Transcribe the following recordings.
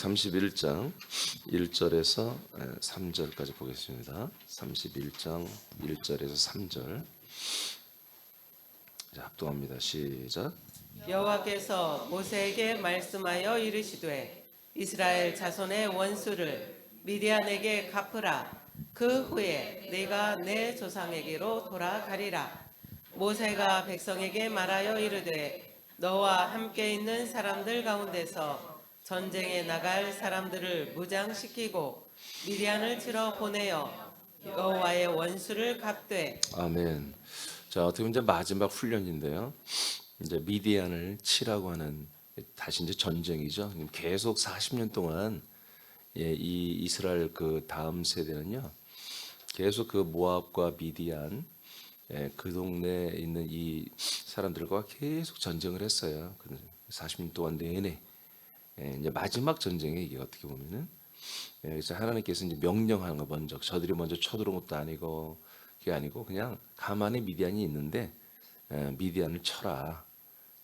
31장 1절에서 3절까지 보겠습니다. 31장 1절에서 3절. 자, 합동합니다. 시작. 여호와께서 모세에게 말씀하여 이르시되 이스라엘 자손의 원수를 미디안에게 갚으라. 그 후에 네가 내 조상에게로 돌아가리라. 모세가 백성에게 말하여 이르되 너와 함께 있는 사람들 가운데서 전쟁에 나갈 사람들을 무장시키고 미디안을 치러 보내어 여호와의 원수를 갚되. 아멘. 자, 어떻게 보면 이제 마지막 훈련인데요. 이제 미디안을 치라고 하는 다시 이제 전쟁이죠. 계속 40년 동안 이 이스라엘 그 다음 세대는요. 계속 그 모압과 미디안 그 동네에 있는 이 사람들과 계속 전쟁을 했어요. 40년 동안 내내. 이제 마지막 전쟁에 이게 어떻게 보면은 그래서 하나님께서 이제 명령하는 거 먼저 저들이 먼저 쳐들어온 것도 아니고 그게 아니고 그냥 가만히 미디안이 있는데 미디안을 쳐라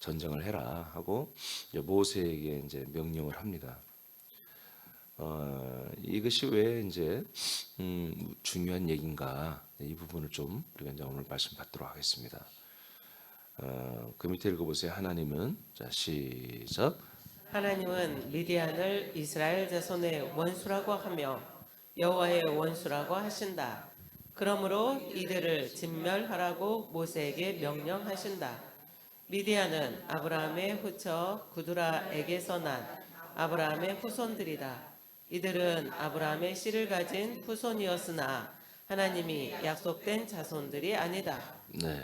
전쟁을 해라 하고 이제 모세에게 이제 명령을 합니다. 이것이 왜 이제 중요한 얘기인가 이 부분을 좀 우리가 이제 오늘 말씀 받도록 하겠습니다. 그 밑에 읽어보세요. 하나님은 자 시작. 하나님은 미디안을 이스라엘 자손의 원수라고 하며 여호와의 원수라고 하신다. 그러므로 이들을 진멸하라고 모세에게 명령하신다. 미디안은 아브라함의 후처 구두라에게서 난 아브라함의 후손들이다. 이들은 아브라함의 씨를 가진 후손이었으나 하나님이 약속된 자손들이 아니다. 네.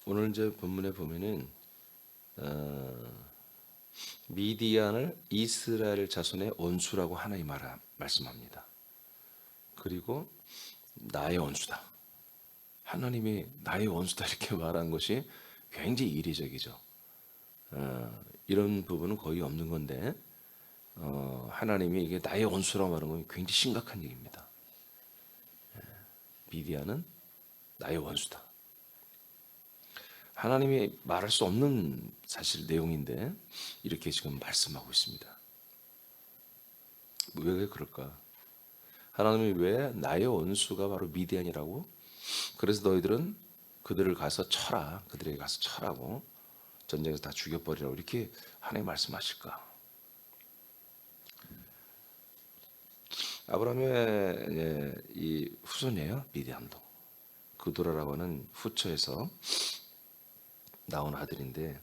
오늘 이제 본문에 보면은 미디안을 이스라엘 자손의 원수라고 하나님 말씀합니다. 그리고 나의 원수다. 하나님이 나의 원수다 이렇게 말한 것이 굉장히 이례적이죠. 이런 부분은 거의 없는 건데 하나님이 이게 나의 원수라고 말하는 건 굉장히 심각한 얘기입니다. 미디안은 나의 원수다. 하나님이 말할 수 없는 사실 내용인데 이렇게 지금 말씀하고 있습니다. 왜 그럴까? 하나님이 왜 나의 원수가 바로 미디안이라고? 그래서 너희들은 그들을 가서 쳐라. 그들에게 가서 쳐라고 전쟁에서 다 죽여버리라고 이렇게 하나님 말씀하실까? 아브라함의 이 후손이에요. 미디안도 구두라라고 하는 후처에서 나온 아들인데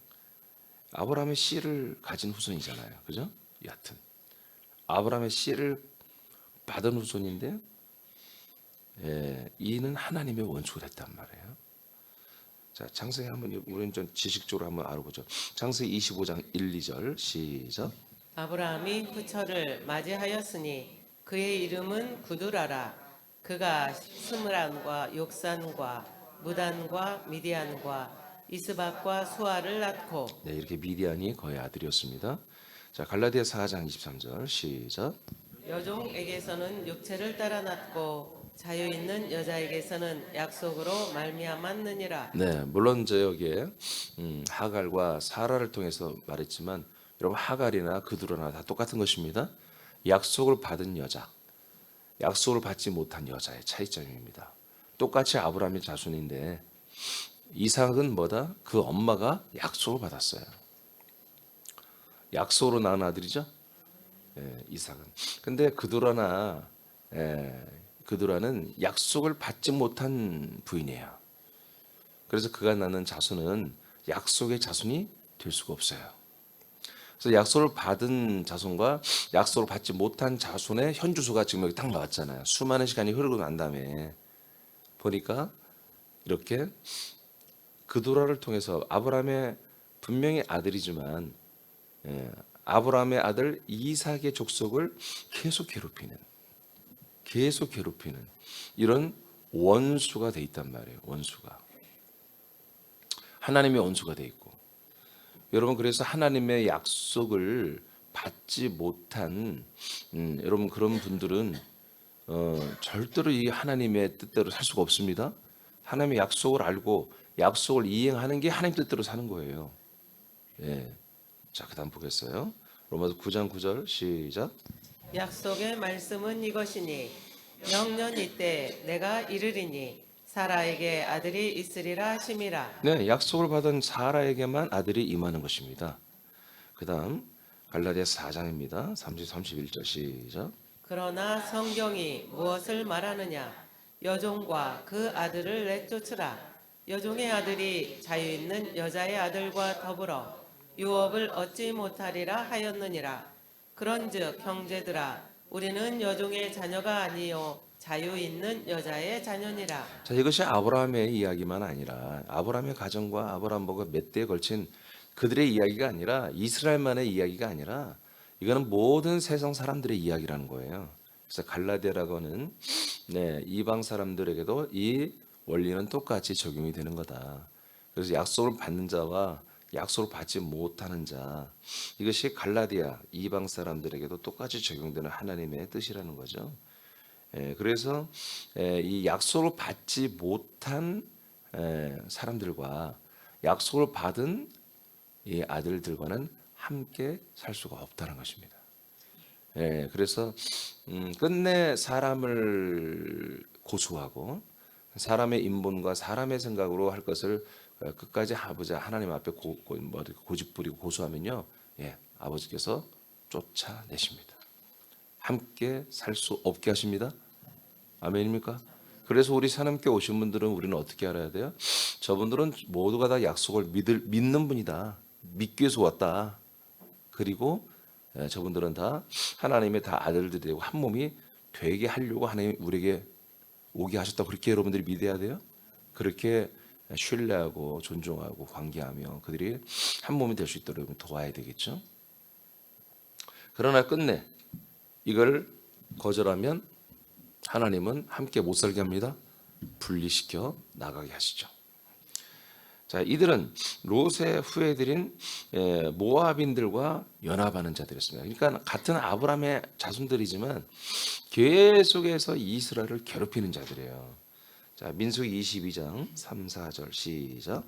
아브라함의 씨를 가진 후손이잖아요. 그죠? 여하튼 아브라함의 씨를 받은 후손인데 이는 하나님의 원수가 됐단 말이에요. 자, 창세기 한번 우리는 좀 지식적으로 한번 알아보죠. 창세기 25장 1, 2절 시작. 아브라함이 후처를 맞이하였으니 그의 이름은 구두라라. 그가 스므란과 욕산과 무단과 미디안과 이스박과 수아를 낳고. 네, 이렇게 미디안이 그의 아들이었습니다. 자, 갈라디아 4장 23절 시작. 여종에게서는 육체를 따라 낳고 자유 있는 여자에게서는 약속으로 말미암았느니라. 네, 물론 이제 여기에 하갈과 사라를 통해서 말했지만 여러분 하갈이나 그두라나 다 똑같은 것입니다. 약속을 받은 여자, 약속을 받지 못한 여자의 차이점입니다. 똑같이 아브라함의 자손인데 이삭은 뭐다? 그 엄마가 약속을 받았어요. 약속으로 낳은 아들이죠. 이삭은. 근데 그두라는 약속을 받지 못한 부인이에요. 그래서 그가 낳는 자손은 약속의 자손이 될 수가 없어요. 그래서 약속을 받은 자손과 약속을 받지 못한 자손의 현주소가 지금 여기 딱 나왔잖아요. 수많은 시간이 흐르고 난 다음에 보니까 이렇게 그두라를 통해서 아브라함의 분명히 아들이지만 아브라함의 아들 이삭의 족속을 계속 괴롭히는 이런 원수가 돼 있단 말이에요. 원수가 하나님의 원수가 돼 있고 여러분 그래서 하나님의 약속을 받지 못한 여러분 그런 분들은 절대로 이 하나님의 뜻대로 살 수가 없습니다. 하나님의 약속을 알고 약속을 이행하는 게 하나님 뜻대로 사는 거예요. 예. 자, 그다음 보겠어요. 로마서 9장 9절 시작. 약속의 말씀은 이것이니 영년 이때 내가 이르리니 사라에게 아들이 있으리라 하심이라. 네, 약속을 받은 사라에게만 아들이 임하는 것입니다. 그다음 갈라디아서 4장입니다. 30, 31절 시작. 그러나 성경이 무엇을 말하느냐? 여종과 그 아들을 내쫓으라. 여종의 아들이 자유 있는 여자의 아들과 더불어 유업을 얻지 못하리라 하였느니라. 그런즉 형제들아, 우리는 여종의 자녀가 아니요 자유 있는 여자의 자녀니라. 자, 이것이 아브라함의 이야기만 아니라 아브라함의 가정과 아브라함과 몇 대에 걸친 그들의 이야기가 아니라 이스라엘만의 이야기가 아니라 이거는 모든 세상 사람들의 이야기라는 거예요. 그래서 갈라디아라고 하는 이방 사람들에게도 이 원리는 똑같이 적용이 되는 거다. 그래서 약속을 받는 자와 약속을 받지 못하는 자, 이것이 갈라디아 이방 사람들에게도 똑같이 적용되는 하나님의 뜻이라는 거죠. 그래서 이 약속을 받지 못한 사람들과 약속을 받은 이 아들들과는 함께 살 수가 없다는 것입니다. 그래서 끝내 사람을 고수하고 사람의 인본과 사람의 생각으로 할 것을 끝까지 아버지 하나님 앞에 고집 부리고 고수하면요, 아버지께서 쫓아내십니다. 함께 살 수 없게 하십니다. 아멘입니까? 그래서 우리 하나님께 오신 분들은 우리는 어떻게 알아야 돼요? 저분들은 모두가 다 약속을 믿는 분이다. 믿기 위해서 왔다. 그리고 저분들은 다 하나님의 다 아들들이 되고 한 몸이 되게 하려고 하나님 우리에게 오게 하셨다고 그렇게 여러분들이 믿어야 돼요. 그렇게 신뢰하고 존중하고 관계하며 그들이 한 몸이 될 수 있도록 도와야 되겠죠. 그러나 끝내 이걸 거절하면 하나님은 함께 못 살게 합니다. 분리시켜 나가게 하시죠. 자, 이들은 롯의 후예들인 모압인들과 연합하는 자들이었습니다. 그러니까 같은 아브라함의 자손들이지만 계속해서 이스라엘을 괴롭히는 자들이에요. 자, 민수기 22장 3, 4절 시작.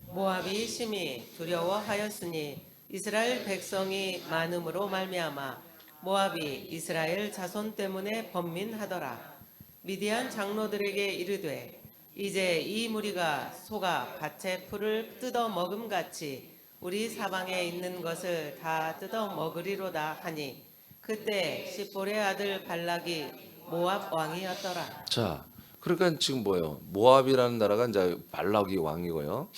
모압이 심히 두려워하였으니 이스라엘 백성이 많음으로 말미암아 모압이 이스라엘 자손 때문에 번민하더라. 미디안 장로들에게 이르되 이제 이 무리가 소가 밭의 풀을 뜯어 먹음같이 우리 사방에 있는 것을 다 뜯어 먹으리로다 하니 그때 십볼의 아들 발락이 모압 왕이었더라. 자, 그러니까 지금 뭐예요? 모압이라는 나라가 이제 발락이 왕이고요.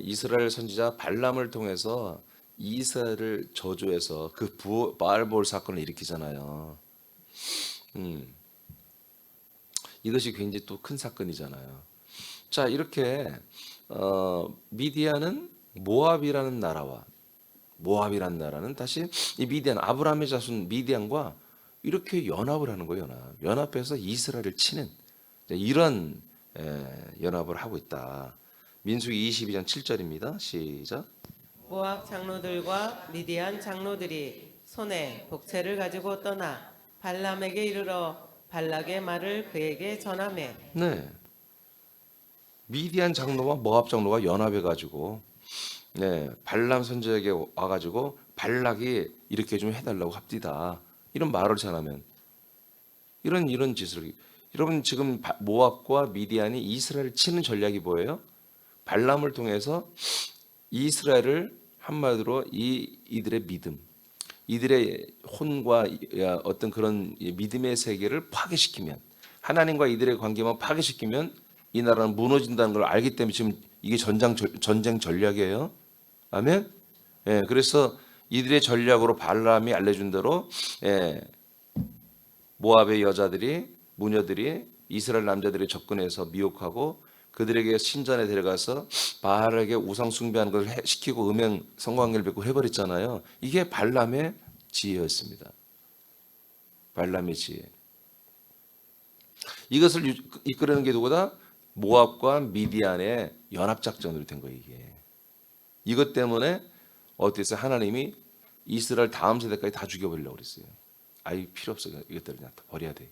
이스라엘 선지자 발람을 통해서 이스라엘을 저주해서 그 바알볼 사건을 일으키잖아요. 이것이 굉장히 또 큰 사건이잖아요. 자, 이렇게 미디안은 모압이라는 나라와 모압이라는 나라는 다시 이 미디안 아브라함의 자손 미디안과 이렇게 연합을 하는 거예요. 연합해서 이스라엘을 치는 이런 연합을 하고 있다. 민수기 22장 7절입니다. 시작. 모압 장로들과 미디안 장로들이 손에 복채를 가지고 떠나 발람에게 이르러 발락의 말을 그에게 전하매. 네. 미디안 장로와 모압 장로가 연합해 가지고 발람 선지자에게 와 가지고 발락이 이렇게 좀 해달라고 합디다. 이런 말을 전하면 이런 짓을 여러분 지금 모압과 미디안이 이스라엘을 치는 전략이 뭐예요? 발람을 통해서 이스라엘을 한마디로 이들의 믿음, 이들의 혼과 어떤 그런 믿음의 세계를 파괴시키면 하나님과 이들의 관계만 파괴시키면 이 나라는 무너진다는 걸 알기 때문에 지금 이게 전쟁 전략이에요. 아멘. 그래서 이들의 전략으로 발람이 알려준 대로 모압의 여자들이 무녀들이 이스라엘 남자들이 접근해서 미혹하고 그들에게 신전에 데려가서 바알에게 우상 숭배하는 걸 시키고 음행 성관계를 맺고 해버렸잖아요. 이게 발람의 지혜였습니다. 발람의 지혜. 이것을 이끌어내는 게 누구다? 모압과 미디안의 연합작전으로 된 거예요. 이게. 이것 때문에 어떻게 해서 하나님이 이스라엘 다음 세대까지 다 죽여버리려고 그랬어요. 아이 필요 없어. 이것들을 그냥 다 버려야 돼.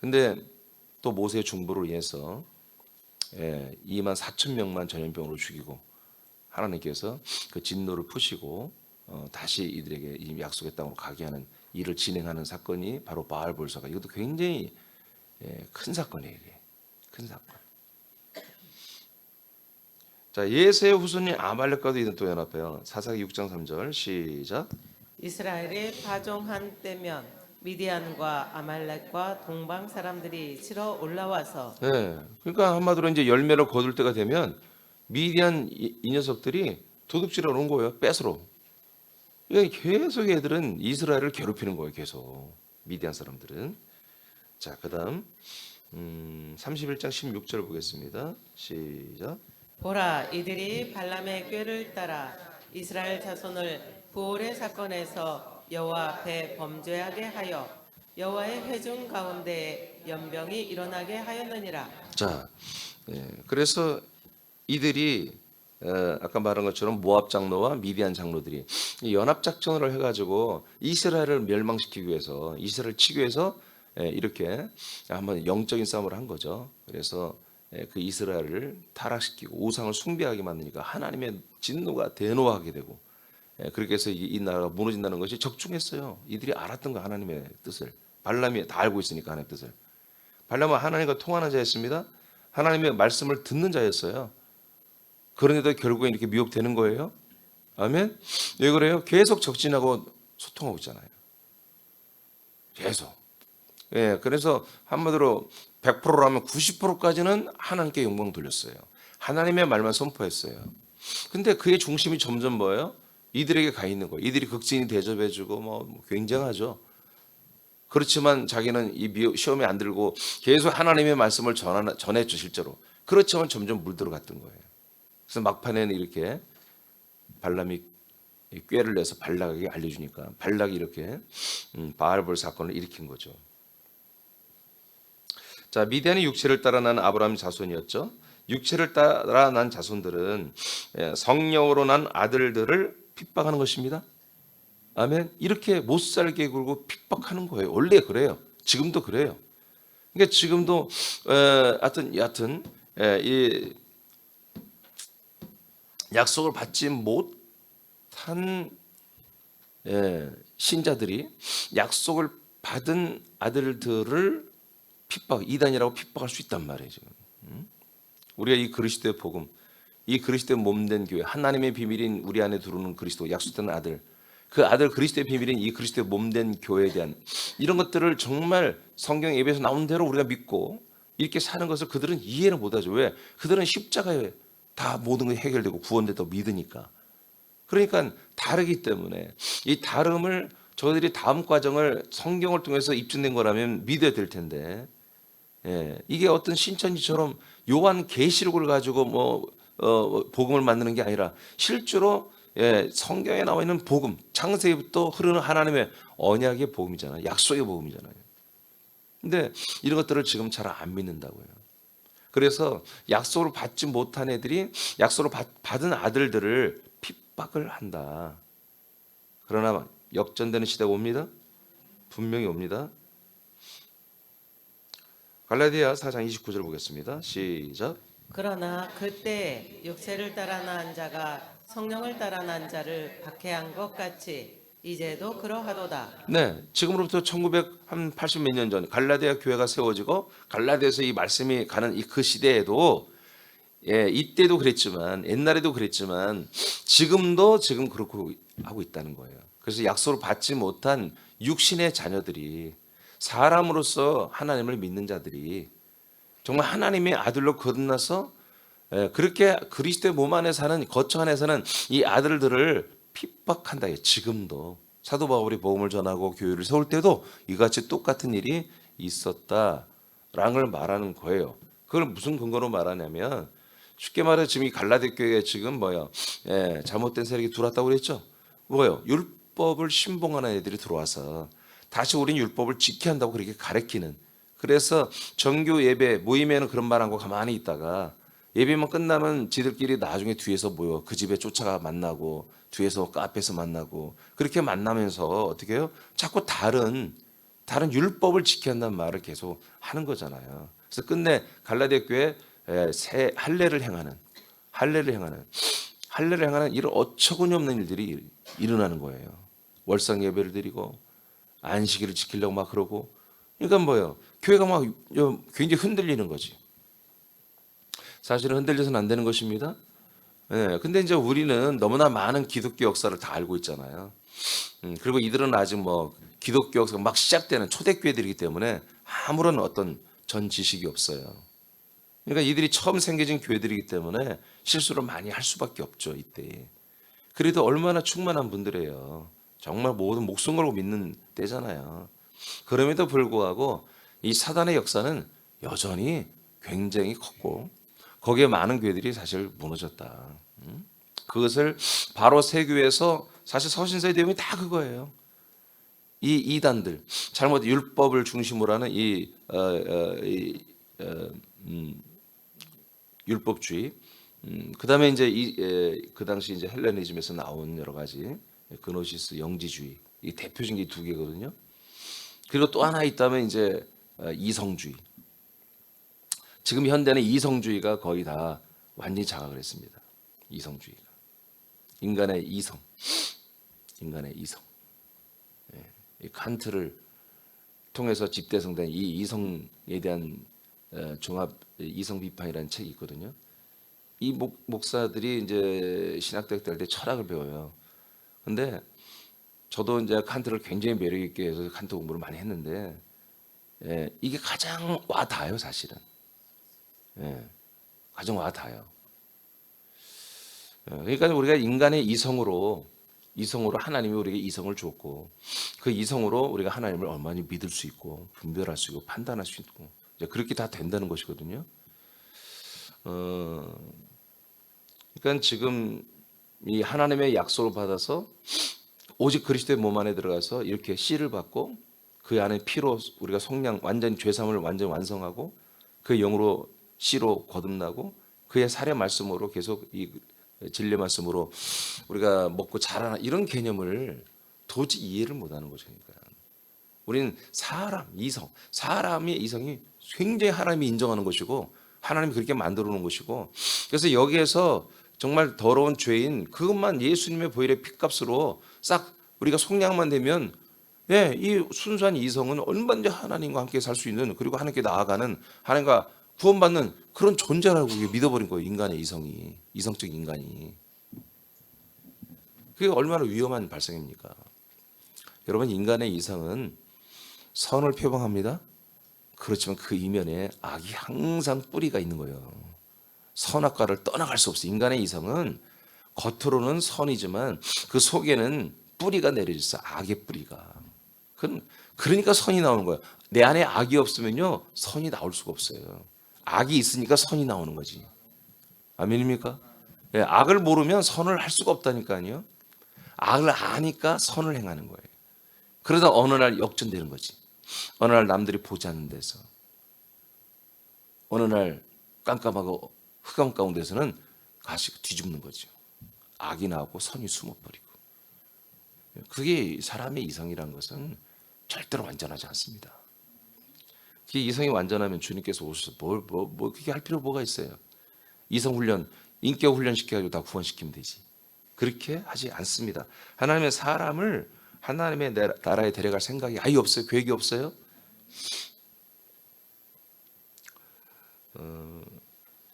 근데 또 모세의 중보를 위해서 2만 4천 명만 전염병으로 죽이고 하나님께서 그 진노를 푸시고 다시 이들에게 이 약속의 땅으로 가게 하는 일을 진행하는 사건이 바로 바알볼사가 이것도 굉장히 큰 사건이에요. 이게. 큰 사건. 자, 예세의 후손인 아말렉과도 이들은 또 연합해요. 사사기 6장 3절 시작. 이스라엘이 파종한 때면 미디안과 아말렉과 동방 사람들이 치러 올라와서 네, 그러니까 한마디로 이제 열매를 거둘 때가 되면 미디안 이 녀석들이 도둑질하러 온 거예요. 뺏으러. 그러니까 계속 애들은 이스라엘을 괴롭히는 거예요. 계속 미디안 사람들은. 자, 그다음 31장 16절 보겠습니다. 시작. 보라 이들이 발람의 꾀를 따라 이스라엘 자손을 부올의 사건에서 여호와 앞에 범죄하게 하여 여호와의 회중 가운데에 연병이 일어나게 하였느니라. 자, 그래서 이들이 아까 말한 것처럼 모압 장로와 미디안 장로들이 이 연합 작전을 해가지고 이스라엘을 멸망시키기 위해서 이스라엘을 치기 위해서 이렇게 한번 영적인 싸움을 한 거죠. 그래서 그 이스라엘을 타락시키고 우상을 숭배하게 만드니까 하나님의 진노가 대노하게 되고 그렇게 해서 이 나라가 무너진다는 것이 적중했어요. 이들이 알았던 거 하나님의 뜻을. 발람이 다 알고 있으니까 하나님의 뜻을. 발람은 하나님과 통하는 자였습니다. 하나님의 말씀을 듣는 자였어요. 그런데도 결국엔 이렇게 미혹되는 거예요. 아멘. 왜 그래요? 계속 적진하고 소통하고 있잖아요. 계속. 그래서 한마디로 100%라면 90%까지는 하나님께 영광 돌렸어요. 하나님의 말만 선포했어요. 근데 그의 중심이 점점 뭐예요? 이들에게 가 있는 거예요. 이들이 극진히 대접해주고 뭐 굉장하죠. 그렇지만 자기는 이 시험에 안 들고 계속 하나님의 말씀을 전했죠. 실제로. 그렇지만 점점 물들어갔던 거예요. 그래서 막판에는 이렇게 발람이 꾀를 내서 발락에게 알려주니까 발락이 이렇게 바알볼 사건을 일으킨 거죠. 자, 미디안이 육체를 따라 난 아브라함 자손이었죠. 육체를 따라 난 자손들은 성령으로 난 아들들을 핍박하는 것입니다. 아멘. 이렇게 못 살게 굴고 핍박하는 거예요. 원래 그래요. 지금도 그래요. 그러니까 지금도 여하튼 이 약속을 받지 못한 신자들이 약속을 받은 아들들을 이단이라고 핍박할 수 있단 말이에요. 지금. 우리가 이 그리스도의 복음, 이 그리스도의 몸된 교회, 하나님의 비밀인 우리 안에 들어오는 그리스도, 약속된 아들, 그 아들 그리스도의 비밀인 이 그리스도의 몸된 교회에 대한 이런 것들을 정말 성경 예배에서 나온 대로 우리가 믿고 이렇게 사는 것을 그들은 이해를 못하죠. 왜? 그들은 십자가에 다 모든 게 해결되고 구원됐다고 믿으니까. 그러니까 다르기 때문에 이 다름을 저들이 다음 과정을 성경을 통해서 입증된 거라면 믿어야 될 텐데 이게 어떤 신천지처럼 요한 계시록을 가지고 복음을 만드는 게 아니라 실제로 성경에 나와 있는 복음, 창세기부터 흐르는 하나님의 언약의 복음이잖아요. 약속의 복음이잖아요. 근데 이런 것들을 지금 잘 안 믿는다고요. 그래서 약속을 받지 못한 애들이 약속을 받은 아들들을 핍박을 한다. 그러나 역전되는 시대가 옵니다. 분명히 옵니다. 갈라디아 4장 29절 보겠습니다. 시작. 그러나 그때 육체를 따라 난 자가 성령을 따라 난 자를 박해한 것 같이 이제도 그러하도다. 네, 지금으로부터 1980 몇 년 전 갈라디아 교회가 세워지고 갈라디아에서 이 말씀이 가는 그 시대에도 이때도 그랬지만 옛날에도 그랬지만 지금도 지금 그렇게 하고 있다는 거예요. 그래서 약속을 받지 못한 육신의 자녀들이 사람으로서 하나님을 믿는 자들이 정말 하나님의 아들로 거듭나서 그렇게 그리스도의 몸 안에 사는 거처 안에 사는 이 아들들을 핍박한다. 지금도 사도 바울이 복음을 전하고 교회를 세울 때도 이같이 똑같은 일이 있었다라는 걸 말하는 거예요. 그걸 무슨 근거로 말하냐면 쉽게 말해 지금 이 갈라디아 교회에 지금 잘못된 세력이 들어왔다고 그랬죠. 율법을 신봉하는 애들이 들어와서 다시 우리는 율법을 지켜야 한다고 그렇게 가르치는. 그래서 정규 예배 모임에는 그런 말 안 하고 가만히 있다가 예배만 끝나면 지들끼리 나중에 뒤에서 모여 그 집에 쫓아가 만나고 뒤에서 카페에서 만나고 그렇게 만나면서 어떻게 해요? 자꾸 다른 율법을 지켜야 한다는 말을 계속 하는 거잖아요. 그래서 끝내 갈라디아 교회 할례를 행하는 할례를 행하는 이런 어처구니 없는 일들이 일어나는 거예요. 월상 예배를 드리고 안식일을 지키려고 막 그러고, 그러니까 뭐예요? 교회가 막 굉장히 흔들리는 거지. 사실은 흔들려서는 안 되는 것입니다. 예, 근데 이제 우리는 너무나 많은 기독교 역사를 다 알고 있잖아요. 그리고 이들은 아직 뭐 기독교 역사가 막 시작되는 초대교회들이기 때문에 아무런 어떤 전 지식이 없어요. 그러니까 이들이 처음 생겨진 교회들이기 때문에 실수를 많이 할 수밖에 없죠, 이때. 그래도 얼마나 충만한 분들이에요. 정말 모든 목숨 걸고 믿는 때잖아요. 그럼에도 불구하고 이 사단의 역사는 여전히 굉장히 컸고, 거기에 많은 교회들이 사실 무너졌다. 그것을 바로 세교에서 사실 서신서의 내용이 다 그거예요. 이 이단들, 잘못 율법을 중심으로 하는 율법주의, 그다음에 이제 그 당시 이제 헬레니즘에서 나온 여러 가지 그노시스 영지주의, 이 대표적인 게 두 개거든요. 그리고 또 하나 있다면 이제 이성주의. 지금 현대는 이성주의가 거의 다 완전히 장악을 했습니다. 이성주의가. 인간의 이성. 이 칸트를 통해서 집대성된 이 이성에 대한 종합 이성 비판이라는 책이 있거든요. 이 목사들이 이제 신학대학 때 철학을 배워요. 근데 저도 이제 칸트를 굉장히 매력 있게 해서 칸트 공부를 많이 했는데, 이게 가장 와 닿아요, 사실은. 가장 와 닿아요. 그러니까 우리가 인간의 이성으로 하나님이 우리에게 이성을 줬고, 그 이성으로 우리가 하나님을 얼마나 믿을 수 있고 분별할 수 있고 판단할 수 있고, 이제 그렇게 다 된다는 것이거든요. 그러니까 지금 이 하나님의 약속을 받아서 오직 그리스도의 몸 안에 들어가서 이렇게 씨를 받고 그 안에 피로 우리가 속량 완전히 죄사함을 완전히 완성하고 그 영으로 씨로 거듭나고 그의 살의 말씀으로 계속 이 진리 말씀으로 우리가 먹고 자라나, 이런 개념을 도저히 이해를 못하는 거죠. 그러니까 우리는 사람의 이성이 굉장히 하나님이 인정하는 것이고 하나님이 그렇게 만들어 놓은 것이고, 그래서 여기에서 정말 더러운 죄인 그것만 예수님의 보혈의 피값으로 싹 우리가 속량만 되면, 이 순수한 이성은 얼마든지 하나님과 함께 살 수 있는, 그리고 하나님께 나아가는, 하나님과 구원받는 그런 존재라고 믿어버린 거예요. 인간의 이성적 인간이. 그게 얼마나 위험한 발상입니까? 여러분, 인간의 이성은 선을 표방합니다. 그렇지만 그 이면에 악이 항상 뿌리가 있는 거예요. 선악과를 떠나갈 수 없어요. 인간의 이성은 겉으로는 선이지만 그 속에는 뿌리가 내려져 있어. 악의 뿌리가. 그러니까 선이 나오는 거예요. 내 안에 악이 없으면요, 선이 나올 수가 없어요. 악이 있으니까 선이 나오는 거지. 아멘입니까? 악을 모르면 선을 할 수가 없다니까요. 악을 아니까 선을 행하는 거예요. 그러다 어느 날 역전되는 거지. 어느 날 남들이 보지 않는 데서, 어느 날 깜깜하고 흑암 가운데서는 가시가 뒤집는 거죠. 악이 나오고 선이 숨어버리고. 그게 사람의 이성이라는 것은 절대로 완전하지 않습니다. 그 이성이 완전하면 주님께서 오셔서 뭐 그렇게 할 필요 뭐가 있어요? 이성 훈련, 인격 훈련 시켜가지고 다 구원시키면 되지. 그렇게 하지 않습니다. 하나님의 사람을 하나님의 나라에 데려갈 생각이 아예 없어요. 계획이 없어요.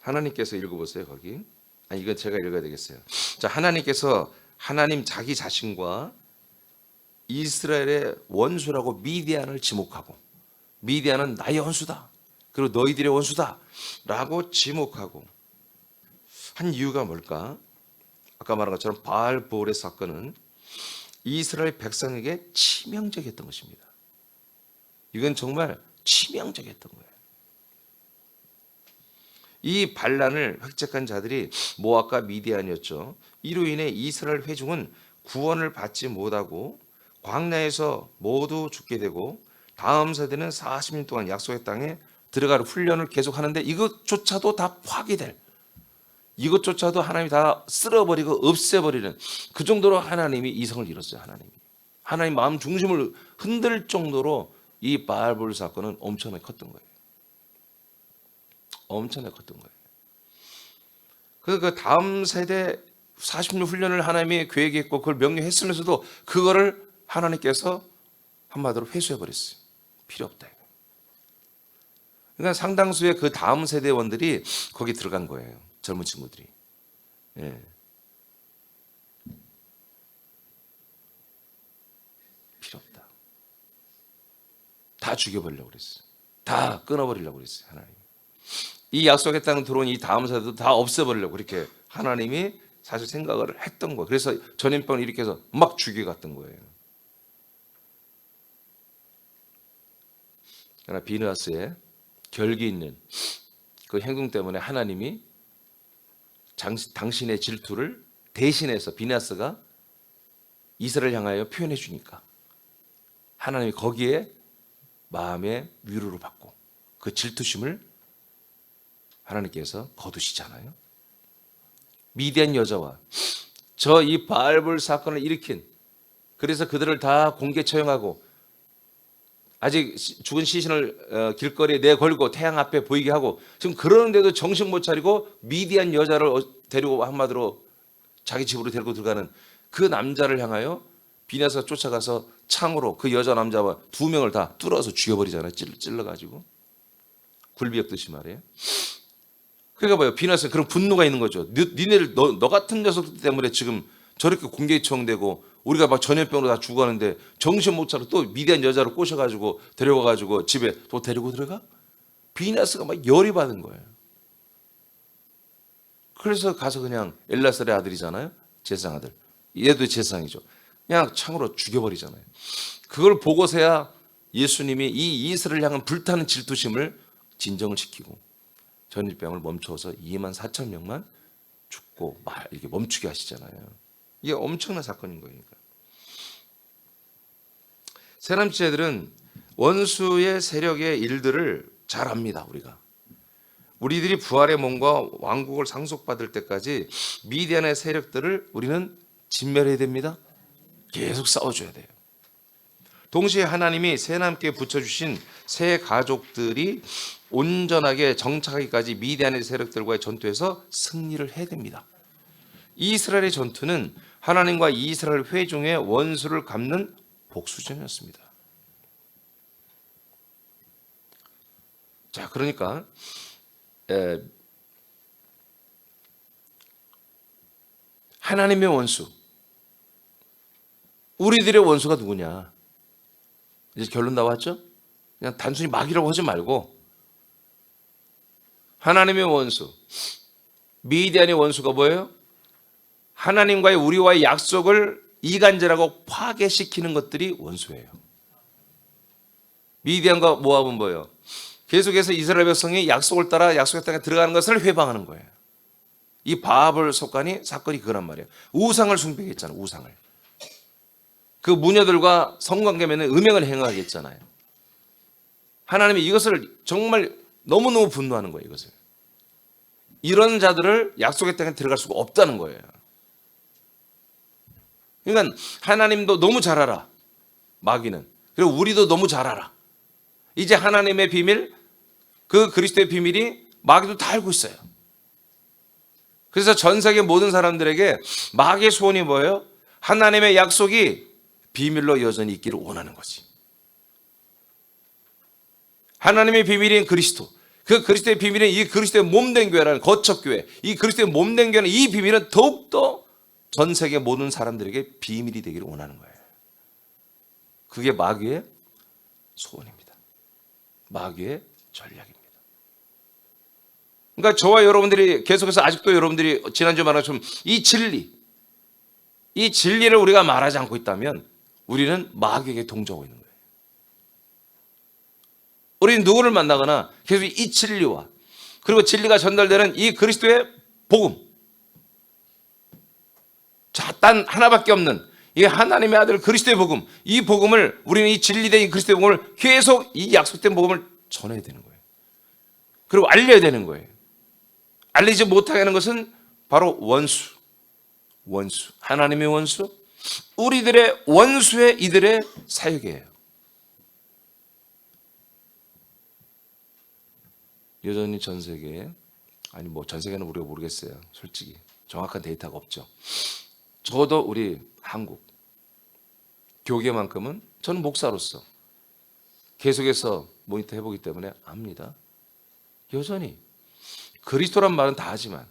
하나님께서 읽어보세요. 거기. 이건 제가 읽어야 되겠어요. 자, 하나님께서 하나님 자기 자신과 이스라엘의 원수라고 미디안을 지목하고, 미디안은 나의 원수다, 그리고 너희들의 원수다 라고 지목하고 한 이유가 뭘까? 아까 말한 것처럼 바알보올의 사건은 이스라엘 백성에게 치명적이었던 것입니다. 이건 정말 치명적이었던 거예요. 이 반란을 획책한 자들이 모압과 미디안이었죠. 이로 인해 이스라엘 회중은 구원을 받지 못하고 광야에서 모두 죽게 되고, 다음 세대는 40년 동안 약속의 땅에 들어갈 훈련을 계속하는데 이것조차도 다 파괴될, 이것조차도 하나님이 다 쓸어버리고 없애버리는 그 정도로 하나님이 이성을 잃었어요. 하나님 마음 중심을 흔들 정도로 이 바알볼 사건은 엄청나게 컸던 거예요. 엄청나게 컸던 거예요. 그 다음 세대 40년 훈련을 하나님이 계획했고 그걸 명령했으면서도 그거를 하나님께서 한마디로 회수해 버렸어요. 필요 없다. 그러니까 상당수의 그 다음 세대원들이 거기 들어간 거예요. 젊은 친구들이. 예. 필요 없다. 다 죽여버리려고 그랬어요. 다 끊어버리려고 그랬어요. 하나님. 이 약속의 땅에 들어온 이 다음 세대도 다 없애버리려고 그렇게 하나님이 사실 생각을 했던 거예요. 그래서 전염병을 일으켜서 막 죽여갔던 거예요. 그러나 비느하스의 결기 있는 그 행동 때문에 하나님이 당신의 질투를 대신해서 비느하스가 이스라엘을 향하여 표현해 주니까 하나님이 거기에 마음의 위로를 받고 그 질투심을 하나님께서 거두시잖아요. 미디안 여자와 저 이 바알볼 사건을 일으킨, 그래서 그들을 다 공개 처형하고 아직 죽은 시신을 길거리에 내걸고 태양 앞에 보이게 하고 지금 그러는데도 정신 못 차리고 미디안 여자를 데리고 한마디로 자기 집으로 데리고 들어가는 그 남자를 향하여 비느하스가 쫓아가서 창으로 그 여자 남자와 2명을 다 뚫어서 죽여버리잖아요. 찔러가지고 굴비 엮듯이 말이에요. 그러니까 뭐예요? 비느하스는 그런 분노가 있는 거죠. 니네들 너 같은 녀석들 때문에 지금 저렇게 공개 처형되고 우리가 막 전염병으로 다 죽어가는데 정신 못 차려 또 미디안 여자를 꼬셔가지고 데려가가지고 집에 또 데리고 들어가? 비느하스가 막 열이 받은 거예요. 그래서 가서 그냥 엘라살의 아들이잖아요. 제사장 아들. 얘도 제사장이죠. 그냥 창으로 죽여버리잖아요. 그걸 보고서야 예수님이 이 이스라엘을 향한 불타는 질투심을 진정을 시키고 전염병을 멈춰서 24,000명만 죽고 이렇게 멈추게 하시잖아요. 이게 엄청난 사건인 거니까. 새남자들은 원수의 세력의 일들을 잘 압니다. 우리들이 부활의 몸과 왕국을 상속받을 때까지 미디안의 세력들을 우리는 진멸해야 됩니다. 계속 싸워줘야 돼요. 동시에 하나님이 새남께 붙여주신 새 가족들이 온전하게 정착하기까지 미디안의 세력들과의 전투에서 승리를 해야 됩니다. 이스라엘의 전투는 하나님과 이스라엘 회중의 원수를 갚는 복수전이었습니다. 자, 그러니까 하나님의 원수, 우리들의 원수가 누구냐? 이제 결론 나왔죠? 그냥 단순히 마귀라고 하지 말고 하나님의 원수, 미디안의 원수가 뭐예요? 하나님과의 우리와의 약속을 이간질하고 파괴시키는 것들이 원수예요. 미디안과 모압은 뭐예요? 계속해서 이스라엘 백성이 약속을 따라 약속의 땅에 들어가는 것을 회방하는 거예요. 이 바알 속간이 사건이 그거란 말이에요. 우상을 숭배했잖아요. 우상을. 그 무녀들과 성관계 맺는 음행을 행하게 했잖아요. 하나님이 이것을 정말 너무너무 분노하는 거예요. 이것을. 이런 자들을 약속의 땅에 들어갈 수가 없다는 거예요. 그러니까 하나님도 너무 잘 알아. 마귀는. 그리고 우리도 너무 잘 알아. 이제 하나님의 비밀, 그 그리스도의 비밀이 마귀도 다 알고 있어요. 그래서 전 세계 모든 사람들에게 마귀의 소원이 뭐예요? 하나님의 약속이 비밀로 여전히 있기를 원하는 거지. 하나님의 비밀인 그리스도, 그 그리스도의 비밀은 이 그리스도의 몸된 교회라는 거척교회, 이 그리스도의 몸된 교회는 이 비밀은 더욱더 전 세계 모든 사람들에게 비밀이 되기를 원하는 거예요. 그게 마귀의 소원입니다. 마귀의 전략입니다. 그러니까 저와 여러분들이 계속해서 아직도 여러분들이 지난주에 말한 것처럼 이 진리를 우리가 말하지 않고 있다면 우리는 마귀에게 동조하고 있는 거예요. 우리는 누구를 만나거나 계속 이 진리와 그리고 진리가 전달되는 이 그리스도의 복음, 자, 단 하나밖에 없는 이 하나님의 아들 그리스도의 복음, 이 복음을 우리는 이 진리된 그리스도의 복음을 계속 이 약속된 복음을 전해야 되는 거예요. 그리고 알려야 되는 거예요. 알리지 못하게 하는 것은 바로 원수, 하나님의 원수, 우리들의 원수의 이들의 사역이에요. 여전히 전 세계에, 아니 뭐 전 세계는 우리가 모르겠어요. 솔직히 정확한 데이터가 없죠. 적어도 우리 한국 교계만큼은 저는 목사로서 계속해서 모니터 해보기 때문에 압니다. 여전히 그리스도란 말은 다 하지만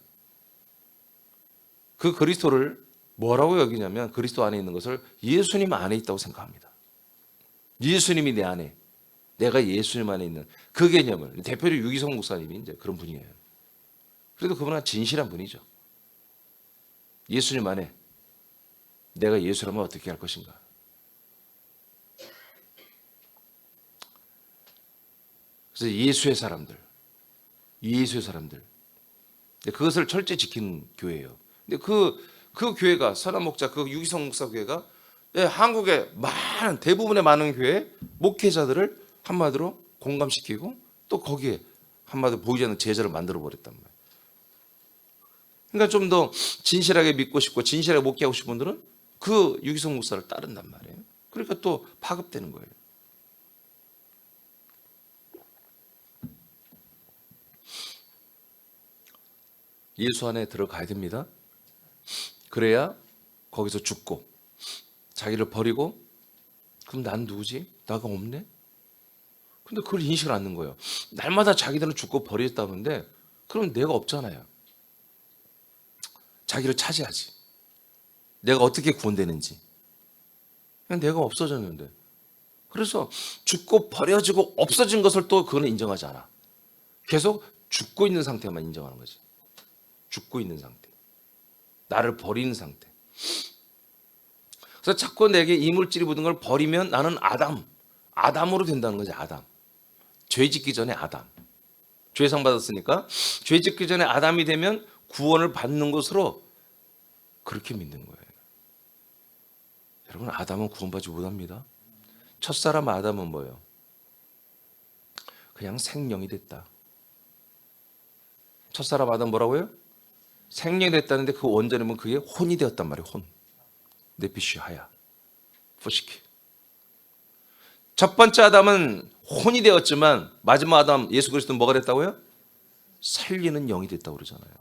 그 그리스도를 뭐라고 여기냐면 그리스도 안에 있는 것을 예수님 안에 있다고 생각합니다. 예수님이 내 안에, 내가 예수님 안에 있는 그 개념을, 대표로 유기성 목사님이 이제 그런 분이에요. 그래도 그분은 진실한 분이죠. 예수님 안에 내가 예수라면 어떻게 할 것인가. 그래서 예수의 사람들, 그것을 철저히 지키는 교회예요. 근데 그 교회가, 선한 목자, 그 유기성 목사 교회가 한국의 대부분의 많은 교회 목회자들을 한마디로 공감시키고 또 거기에 한마디로 보이지 않는 제자를 만들어 버렸단 말이에요. 그러니까 좀 더 진실하게 믿고 싶고 진실하게 목회하고 싶은 분들은 그 유기성 목사를 따른단 말이에요. 그러니까 또 파급되는 거예요. 예수 안에 들어가야 됩니다. 그래야 거기서 죽고 자기를 버리고 그럼 난 누구지? 나가 없네? 근데 그걸 인식을 않는 거예요. 날마다 자기들은 죽고 버렸다는데 그럼 내가 없잖아요. 자기를 차지하지. 내가 어떻게 구원되는지. 그냥 내가 없어졌는데. 그래서 죽고 버려지고 없어진 것을 또 그거는 인정하지 않아. 계속 죽고 있는 상태만 인정하는 거지. 죽고 있는 상태. 나를 버리는 상태. 그래서 자꾸 내게 이물질이 묻은 걸 버리면 나는 아담으로 된다는 거지. 아담. 죄 짓기 전에 아담. 죄상 받았으니까 죄 짓기 전에 아담이 되면 구원을 받는 것으로 그렇게 믿는 거예요. 여러분, 아담은 구원받지 못합니다. 첫사람 아담은 뭐예요? 그냥 생명이 됐다. 첫사람 아담 뭐라고요? 생명이 됐다는데 그 원전이면 그게 혼이 되었단 말이에요. 혼. 네피쉬 하야. 포시키. 첫 번째 아담은 혼이 되었지만 마지막 아담 예수 그리스도는 뭐가 됐다고요? 살리는 영이 됐다고 그러잖아요.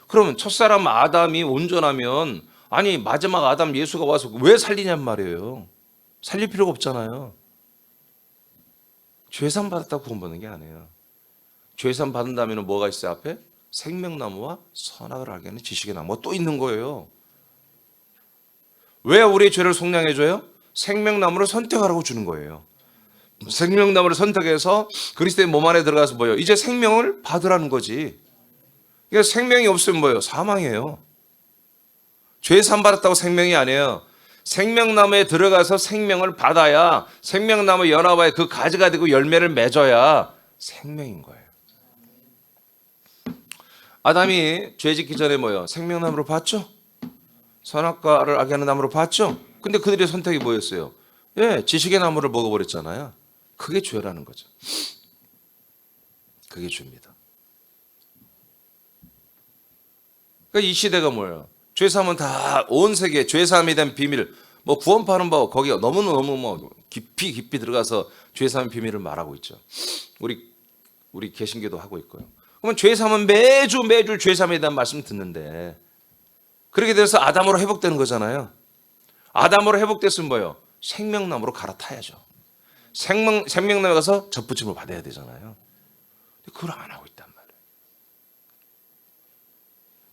그러면 첫사람 아담이 온전하면 아니 마지막 아담 예수가 와서 왜 살리냔 말이에요. 살릴 필요가 없잖아요. 죄산 받았다고 구원받는 게 아니에요. 죄산 받은 다음에는 뭐가 있어요 앞에? 생명나무와 선악을 알게 하는 지식의 나무가 또 있는 거예요. 왜 우리의 죄를 속량해줘요? 생명나무를 선택하라고 주는 거예요. 생명나무를 선택해서 그리스도의 몸 안에 들어가서 뭐예요? 이제 생명을 받으라는 거지. 그러니까 생명이 없으면 뭐예요? 사망이에요. 죄 산 받았다고 생명이 아니에요. 생명나무에 들어가서 생명을 받아야 생명나무 연합하에 그 가지가 되고 열매를 맺어야 생명인 거예요. 아담이 죄 짓기 전에 뭐예요? 생명나무로 봤죠? 선악과를 알게 하는 나무로 봤죠? 근데 그들의 선택이 뭐였어요? 지식의 나무를 먹어버렸잖아요. 그게 죄라는 거죠. 그게 죄입니다. 그러니까 이 시대가 뭐예요? 죄사함은 다 온 세계 죄사함에 대한 비밀, 뭐 구원파는 뭐 거기가 너무너무 뭐 깊이 들어가서 죄사함의 비밀을 말하고 있죠. 우리 개신교도 하고 있고요. 그러면 죄사함은 매주 죄사함에 대한 말씀 듣는데 그렇게 돼서 아담으로 회복되는 거잖아요. 아담으로 회복됐으면 뭐예요? 생명나무로 갈아타야죠. 생명나무에 가서 접붙임을 받아야 되잖아요. 그걸 안 하고 있단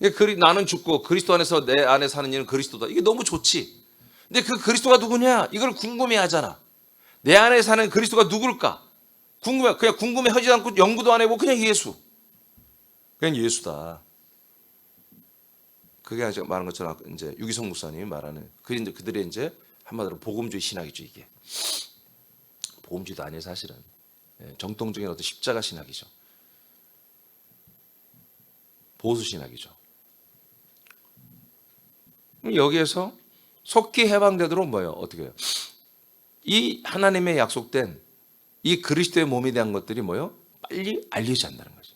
말이에요. 나는 죽고 그리스도 안에서 내 안에 사는 이는 그리스도다. 이게 너무 좋지. 근데 그 그리스도가 누구냐? 이걸 궁금해 하잖아. 내 안에 사는 그리스도가 누굴까? 그냥 궁금해 하지 않고 연구도 안 해보고 그냥 예수. 그냥 예수다. 그게 아까 말한 것처럼 이제 유기성 목사님이 말하는 그들의 이제 한마디로 복음주의 신학이죠. 이게 복음주의도 아니에요 사실은. 정통적인 어떤 십자가 신학이죠. 보수 신학이죠. 여기에서 속히 해방되도록 뭐예요? 어떻게 해요? 이 하나님의 약속된 이 그리스도의 몸에 대한 것들이 뭐예요? 빨리 알려지지 않는다는 거죠.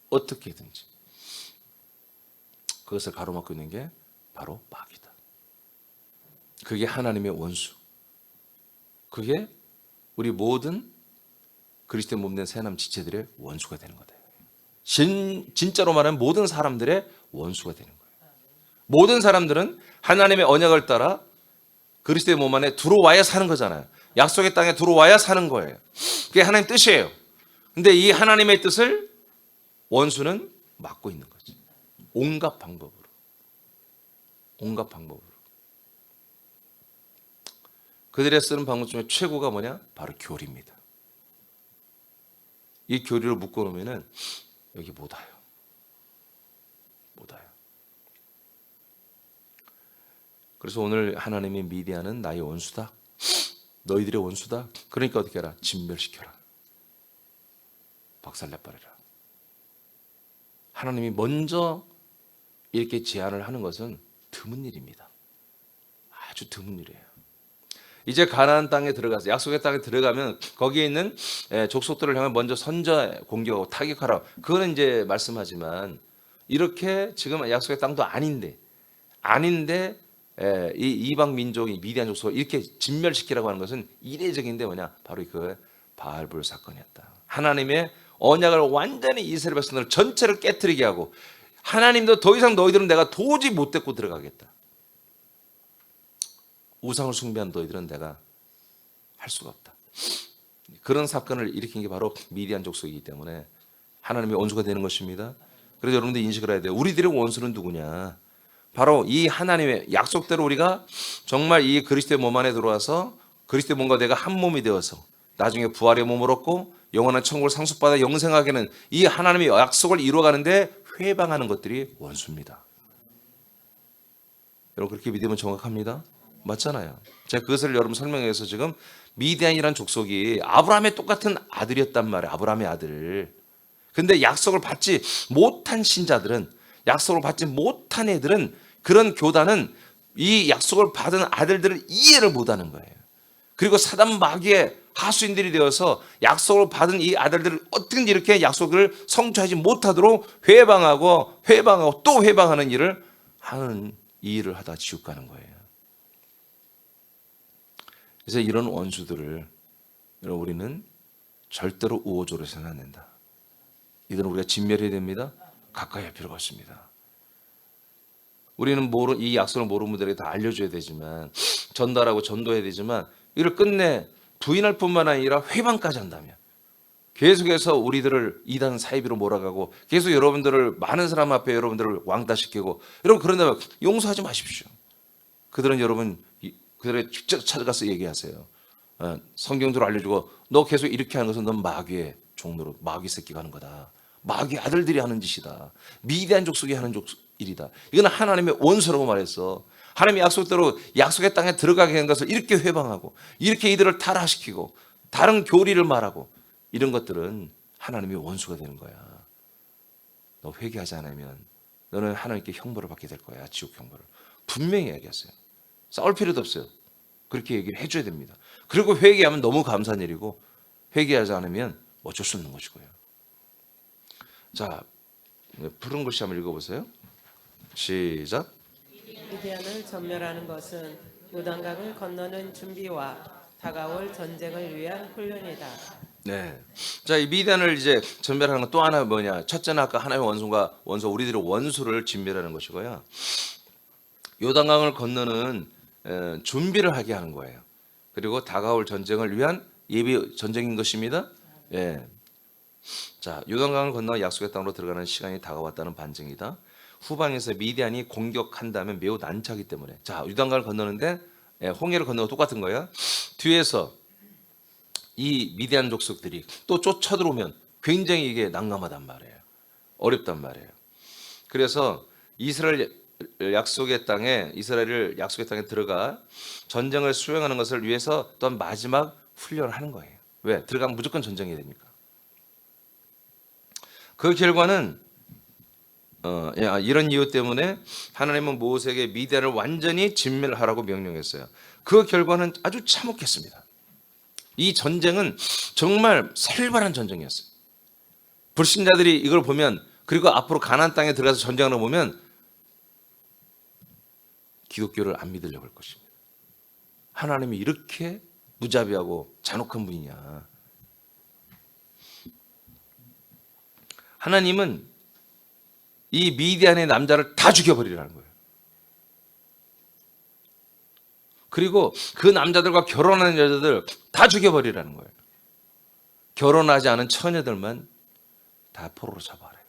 어떻게든지. 그것을 가로막고 있는 게 바로 마귀다. 그게 하나님의 원수. 그게 우리 모든 그리스도의 몸된 새남 지체들의 원수가 되는 거다. 진짜로 말하면 모든 사람들의 원수가 되는 거예요. 모든 사람들은 하나님의 언약을 따라 그리스도의 몸 안에 들어와야 사는 거잖아요. 약속의 땅에 들어와야 사는 거예요. 그게 하나님 뜻이에요. 근데 이 하나님의 뜻을 원수는 막고 있는 거지. 온갖 방법으로. 온갖 방법으로. 그들이 쓰는 방법 중에 최고가 뭐냐? 바로 교리입니다. 이 교리를 묶어놓으면 여기 못 와요. 못 와요. 그래서 오늘 하나님이 미디안은 나의 원수다. 너희들의 원수다. 그러니까 어떻게 해라? 진멸시켜라. 박살내버려라. 하나님이 먼저 이렇게 제안을 하는 것은 드문 일입니다. 아주 드문 일이에요. 이제 가나안 땅에 들어가서 약속의 땅에 들어가면 거기에 있는 족속들을 향해 먼저 선저 공격하고 타격하라. 그거는 이제 말씀하지만 이렇게 지금 약속의 땅도 아닌데 이 이방 민족이 미디안 족속을 이렇게 진멸시키라고 하는 것은 이례적인데 뭐냐? 바로 그 바알불 사건이었다. 하나님의 언약을 완전히 이스라엘 백성들 전체를 깨뜨리게 하고 하나님도 더 이상 너희들은 내가 도저히 못 데리고 들어가겠다. 우상을 숭배한 너희들은 내가 할 수가 없다. 그런 사건을 일으킨 게 바로 미디안 족속이기 때문에 하나님의 원수가 되는 것입니다. 그래서 여러분들 인식을 해야 돼요. 우리들의 원수는 누구냐? 바로 이 하나님의 약속대로 우리가 정말 이 그리스도의 몸 안에 들어와서 그리스도의 몸과 내가 한 몸이 되어서 나중에 부활의 몸을 얻고 영원한 천국을 상속받아 영생하게는 이 하나님의 약속을 이루어가는데 회방하는 것들이 원수입니다. 여러분 그렇게 믿으면 정확합니다. 맞잖아요. 제가 그것을 여러분 설명해서 지금 미디안이라는 족속이 아브라함의 똑같은 아들이었단 말이에요. 아브라함의 아들. 근데 약속을 받지 못한 신자들은 약속을 받지 못한 애들은 그런 교단은 이 약속을 받은 아들들을 이해를 못하는 거예요. 그리고 사단 마귀의 하수인들이 되어서 약속을 받은 이 아들들을 어떻게든 이렇게 약속을 성취하지 못하도록 회방하고 또 회방하는 일을 하는 이 일을 하다 지옥 가는 거예요. 그래서 이런 원수들을 우리는 절대로 우호적으로 해서는 안 된다. 이들은 우리가 진멸해야 됩니다. 가까이 할 필요가 없습니다. 우리는 이 약속을 모르는 분들에게 다 알려줘야 되지만 전달하고 전도해야 되지만 이를 끝내 부인할 뿐만 아니라 회방까지 한다면 계속해서 우리들을 이단 사이비로 몰아가고 계속 여러분들을 많은 사람 앞에 여러분들을 왕따시키고 여러분 그런다면 용서하지 마십시오. 그들은 여러분 그들의 직접 찾아가서 얘기하세요. 성경대로 알려주고 너 계속 이렇게 하는 것은 넌 마귀의 종로로 마귀 새끼가 하는 거다. 마귀 아들들이 하는 짓이다. 미디안 족속이 하는 일이다. 이건 하나님의 원수라고 말했어. 하나님의 약속대로 약속의 땅에 들어가게 한 것을 이렇게 회방하고 이렇게 이들을 타락시키고 다른 교리를 말하고 이런 것들은 하나님의 원수가 되는 거야. 너 회개하지 않으면 너는 하나님께 형벌을 받게 될 거야. 지옥 형벌을. 분명히 얘기했어요. 싸울 필요도 없어요. 그렇게 얘기를 해줘야 됩니다. 그리고 회개하면 너무 감사한 일이고 회개하지 않으면 어쩔 수 없는 것이고요. 자, 푸른 글씨 한번 읽어보세요. 시작. 미디안을 전멸하는 것은 요단강을 건너는 준비와 다가올 전쟁을 위한 훈련이다. 네. 자, 이 미디안을 이제 전멸하는 건 또 하나 뭐냐? 첫째는 아까 하나님의 원수가 우리들의 원수를 진멸하는 것이고요. 요단강을 건너는 준비를 하게 하는 거예요. 그리고 다가올 전쟁을 위한 예비 전쟁인 것입니다. 예. 자, 요단강을 건너 약속의 땅으로 들어가는 시간이 다가왔다는 반증이다. 후방에서 미디안이 공격한다면 매우 난처하기 때문에 자, 요단강을 건너는데 홍해를 건너고 똑같은 거예요. 뒤에서 이 미디안 족속들이 또 쫓아들어오면 굉장히 이게 난감하단 말이에요. 어렵단 말이에요. 그래서 이스라엘을 약속의 땅에 들어가 전쟁을 수행하는 것을 위해서 또한 마지막 훈련을 하는 거예요. 왜? 들어가면 무조건 전쟁해야 되니까. 그 결과는 이런 이유 때문에 하나님은 모세에게 미디안을 완전히 진멸하라고 명령했어요. 그 결과는 아주 참혹했습니다. 이 전쟁은 정말 살벌한 전쟁이었어요. 불신자들이 이걸 보면 그리고 앞으로 가나안 땅에 들어가서 전쟁을 보면 기독교를 안 믿으려고 할 것입니다. 하나님이 이렇게 무자비하고 잔혹한 분이냐. 하나님은 이 미디안의 남자를 다 죽여버리라는 거예요. 그리고 그 남자들과 결혼하는 여자들 다 죽여버리라는 거예요. 결혼하지 않은 처녀들만 다 포로로 잡아가래요.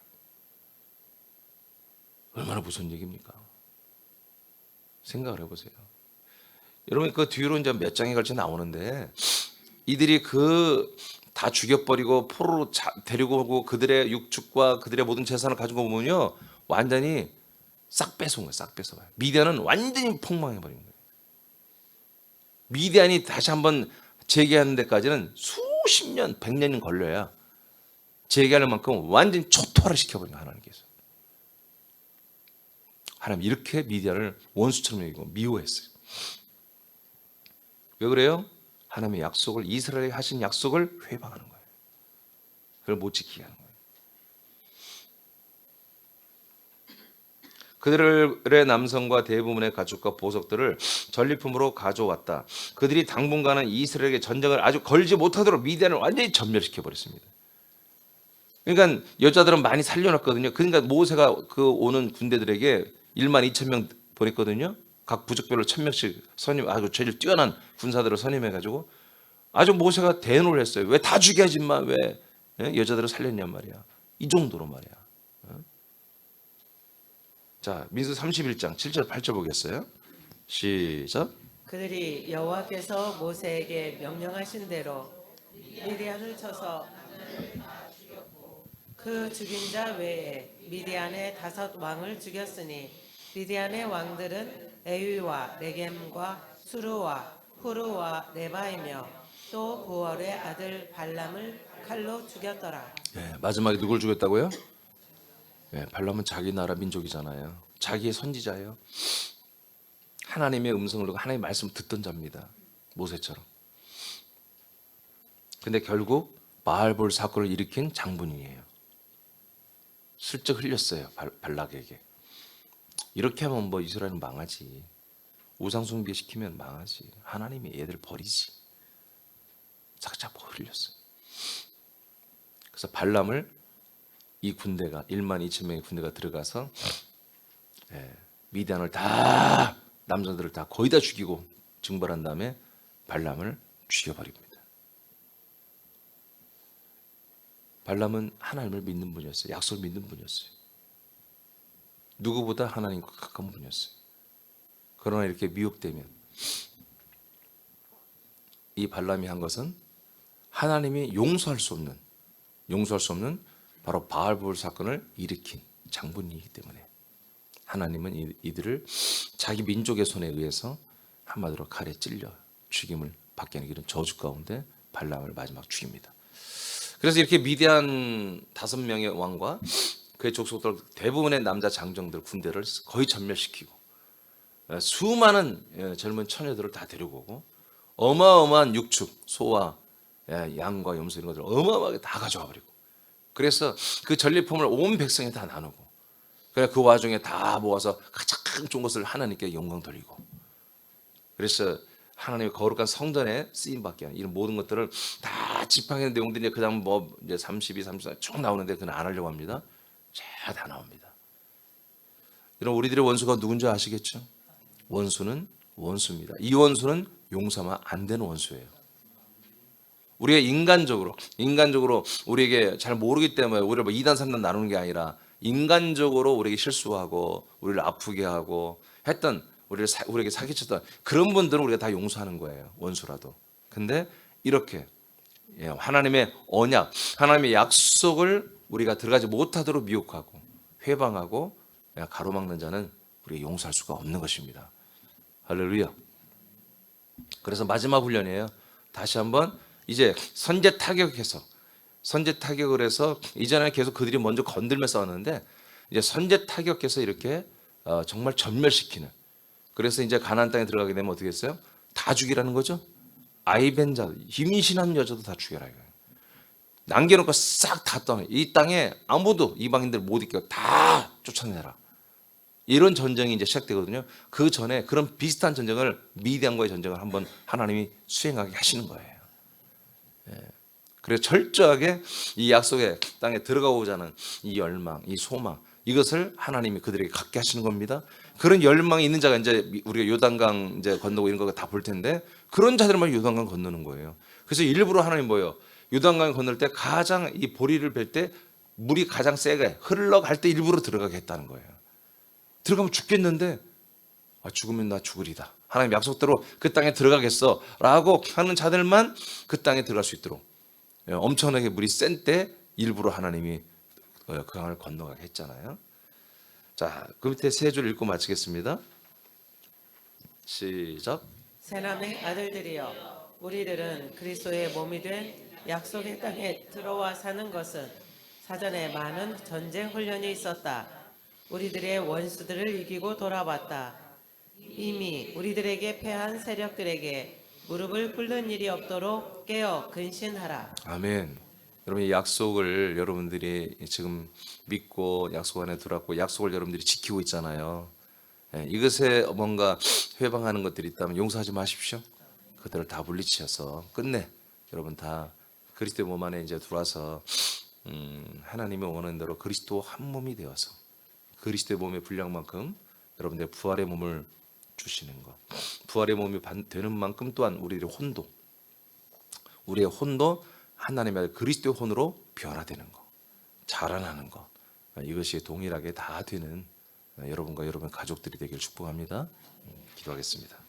얼마나 무서운 얘기입니까? 생각을 해보세요. 여러분 그 뒤로 이제 몇 장에 걸쳐 나오는데 이들이 다 죽여버리고 포로로 데리고 오고 그들의 육축과 그들의 모든 재산을 가지고 보면요 완전히 싹 뺏어온 거예요. 싹 뺏어가요. 미디안은 완전히 폭망해버린 거예요. 미디안이 다시 한번 재개하는 데까지는 수십 년, 100년이 걸려야 재개할 만큼 완전히 초토화를 시켜버린 거예요. 하나님께서. 하나님 이렇게 미디안을 원수처럼 여기고 미워했어요. 왜 그래요? 하나님의 약속을, 이스라엘에 하신 약속을 회방하는 거예요. 그걸 못 지키게 하는 거예요. 그들의 남성과 대부분의 가축과 보석들을 전리품으로 가져왔다. 그들이 당분간은 이스라엘에게 전쟁을 아주 걸지 못하도록 미디안을 완전히 전멸시켜 버렸습니다. 그러니까 여자들은 많이 살려놨거든요. 그러니까 모세가 그 오는 군대들에게 1만 2천 명 보냈거든요. 각 부족별로 1,000명씩 선임, 아주 제일 뛰어난 군사들을 선임해가지고 아주 모세가 대노를 했어요. 왜 다 죽여야지 마, 왜 여자들을 살렸냔 말이야. 이 정도로 말이야. 자, 민수 31장 7절 8절 보겠어요. 시작. 그들이 여호와께서 모세에게 명령하신 대로 미디안을 쳐서 그 죽인 자 외에 미디안의 5 왕을 죽였으니 미디안의 왕들은 에위와 레겜과 수르와 후르와 레바이며 또 부월의 아들 발람을 칼로 죽였더라. 마지막에 누굴 죽였다고요? 발람은 자기 나라 민족이잖아요. 자기의 선지자예요. 하나님의 음성을 듣고 하나님의 말씀을 듣던 자입니다. 모세처럼. 근데 결국 바알볼 사건을 일으킨 장본인이에요. 슬쩍 흘렸어요. 발락에게. 이렇게 하면 뭐 이스라엘은 망하지. 우상숭배 시키면 망하지. 하나님이 얘들 버리지. 자꾸 흘렸어요. 그래서 발람을 이 군대가 1만 2천 명의 군대가 들어가서 미디안을 다 남자들을 다 거의 다 죽이고 증발한 다음에 발람을 죽여버립니다. 발람은 하나님을 믿는 분이었어요. 약속을 믿는 분이었어요. 누구보다 하나님과 가까운 분이었어요. 그러나 이렇게 미혹되면 이 발람이 한 것은 하나님이 용서할 수 없는 바로 바알볼 사건을 일으킨 장본인이기 때문에 하나님은 이들을 자기 민족의 손에 의해서 한마디로 칼에 찔려 죽임을 받게 하는 이런 저주 가운데 발람을 마지막 죽입니다. 그래서 이렇게 미디안 5명의 왕과 그의 족속들 대부분의 남자 장정들 군대를 거의 전멸시키고 수많은 젊은 처녀들을 다 데리고 오고 어마어마한 육축, 소와 양과 염소 이런 것들을 어마어마하게 다 가져와 버리고 그래서 그 전리품을 온 백성에 다 나누고 그래 그 와중에 다 모아서 가장 좋은 것을 하나님께 영광 돌리고 그래서 하나님의 거룩한 성전에 쓰임 받게 하는 이런 모든 것들을 다 지팡이의 내용들이 그다음 뭐 이제 32, 34 쭉 나오는데 그건 안 하려고 합니다. 다 나옵니다. 여러분 우리들의 원수가 누군지 아시겠죠? 원수는 원수입니다. 이 원수는 용서하면 안 되는 원수예요. 우리가 인간적으로 우리에게 잘 모르기 때문에 우리를 뭐 2단 3단 나누는 게 아니라 인간적으로 우리에게 실수하고 우리를 아프게 하고 했던 우리에게 사기쳤던 그런 분들은 우리가 다 용서하는 거예요. 원수라도. 근데 이렇게 하나님의 언약, 하나님의 약속을 우리가 들어가지 못하도록 미혹하고 회방하고 가로막는 자는 우리가 용서할 수가 없는 것입니다. 할렐루야. 그래서 마지막 훈련이에요. 다시 한번 이제 선제 타격을 해서 이전에 계속 그들이 먼저 건들며 싸웠는데 이제 선제 타격해서 이렇게 정말 전멸시키는. 그래서 이제 가나안 땅에 들어가게 되면 어떻게 했어요? 다 죽이라는 거죠. 아이벤 자, 임신한 여자도 다 죽여라 이거예요. 남겨놓고 싹 다 떠나. 이 땅에 아무도 이방인들 못 있게 다 쫓아내라. 이런 전쟁이 이제 시작되거든요. 그 전에 그런 비슷한 전쟁을 미디안과의 전쟁을 한번 하나님이 수행하게 하시는 거예요. 그래서 철저하게 이 약속의 땅에 들어가고자 하는 이 열망, 이 소망, 이것을 하나님이 그들에게 갖게 하시는 겁니다. 그런 열망이 있는 자가 이제 우리가 요단강 이제 건너고 이런 거 다 볼 텐데 그런 자들만 요단강 건너는 거예요. 그래서 일부러 하나님 뭐예요? 요단강 건널 때 가장 이 보리를 벨 때 물이 가장 세게 흘러갈 때 일부러 들어가게 했다는 거예요. 들어가면 죽겠는데 죽으면 나 죽으리다. 하나님 약속대로 그 땅에 들어가겠어 라고 하는 자들만 그 땅에 들어갈 수 있도록 엄청나게 물이 센 때 일부러 하나님이 그 강을 건너가게 했잖아요. 자, 그 밑에 세 줄 읽고 마치겠습니다. 시작. 새남의 아들들이여 우리들은 그리스도의 몸이 된 약속의 땅에 들어와 사는 것은 사전에 많은 전쟁 훈련이 있었다. 우리들의 원수들을 이기고 돌아왔다. 이미 우리들에게 패한 세력들에게 무릎을 꿇는 일이 없도록 깨어 근신하라. 아멘. 여러분 이 약속을 여러분들이 지금 믿고 약속 안에 들어왔고 약속을 여러분들이 지키고 있잖아요. 이것에 뭔가 회방하는 것들이 있다면 용서하지 마십시오. 그들을 다 물리치셔서 끝내 여러분 다 그리스도의 몸 안에 이제 들어와서 하나님이 원하는 대로 그리스도 한 몸이 되어서 그리스도의 몸의 분량만큼 여러분들의 부활의 몸을 주시는 것, 부활의 몸이 되는 만큼 또한 우리의 혼도 하나님의 그리스도의 혼으로 변화되는 것, 자라나는 것, 이것이 동일하게 다 되는 여러분과 여러분 가족들이 되길 축복합니다. 기도하겠습니다.